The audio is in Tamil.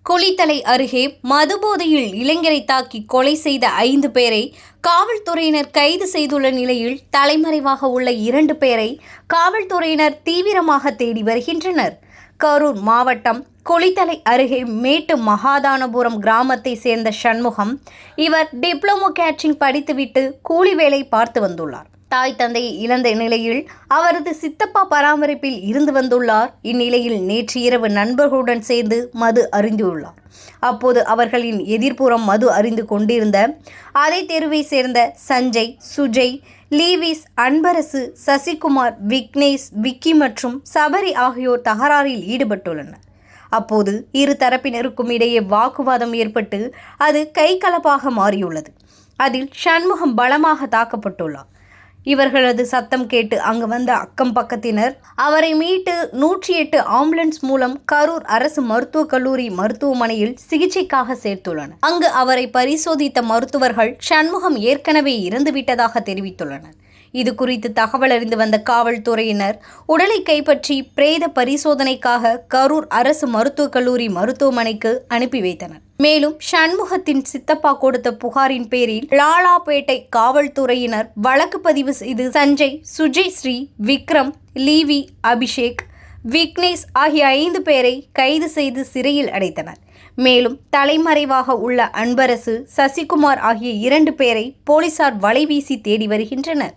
குளித்தலை அருகே மதுபோதையில் இளைஞரை தாக்கி கொலை செய்த 5 பேரை காவல்துறையினர் கைது செய்துள்ள நிலையில் தலைமறைவாக உள்ள 2 பேரை காவல்துறையினர் தீவிரமாக தேடி வருகின்றனர். கரூர் மாவட்டம் குளித்தலை அருகே மேட்டு மகாதானபுரம் கிராமத்தை சேர்ந்த சண்முகம். இவர் டிப்ளமோ கேட்டரிங் படித்துவிட்டு கூலி வேலை பார்த்து வந்துள்ளார். தாய் தந்தையை இழந்த நிலையில் அவரது சித்தப்பா பராமரிப்பில் இருந்து வந்துள்ளார். இந்நிலையில் நேற்று இரவு நண்பர்களுடன் சேர்ந்து மது அருந்தியுள்ளார். அப்போது அவர்களின் எதிர்ப்புறம் மது அருந்து கொண்டிருந்த அதே தெருவை சேர்ந்த சஞ்சய், சுஜய், லீவிஸ், அன்பரசு, சசிகுமார், விக்னேஷ், விக்கி மற்றும் சபரி ஆகியோர் தகராறில் ஈடுபட்டுள்ளனர். அப்போது இரு தரப்பினருக்கும் இடையே வாக்குவாதம் ஏற்பட்டு அது கைகலப்பாக மாறியுள்ளது. அதில் சண்முகம் பலமாக தாக்கப்பட்டுள்ளார். இவர்களது சத்தம் கேட்டு அங்கு வந்த அக்கம் பக்கத்தினர் அவரை மீட்டு 108 ஆம்புலன்ஸ் மூலம் கரூர் அரசு மருத்துவக் கல்லூரி மருத்துவமனையில் சிகிச்சைக்காக சேர்த்துள்ளனர். அங்கு அவரை பரிசோதித்த மருத்துவர்கள் சண்முகம் ஏற்கனவே இறந்துவிட்டதாக தெரிவித்துள்ளனர். இது குறித்து தகவல் அறிந்து வந்த காவல்துறையினர் உடலை கைப்பற்றி பிரேத பரிசோதனைக்காக கரூர் அரசு மருத்துவக் கல்லூரி மருத்துவமனைக்கு அனுப்பி வைத்தனர். மேலும் சண்முகத்தின் சித்தப்பா கொடுத்த புகாரின் பேரில் லாலாப்பேட்டை காவல்துறையினர் வழக்கு பதிவு செய்து சஞ்சய், சுஜய் ஸ்ரீ, விக்ரம், லீவி, அபிஷேக், விக்னேஷ் ஆகிய 5 பேரை கைது செய்து சிறையில் அடைத்தனர். மேலும் தலைமறைவாக உள்ள அன்பரசு, சசிகுமார் ஆகிய 2 பேரை போலீசார் வலைவீசி தேடி வருகின்றனர்.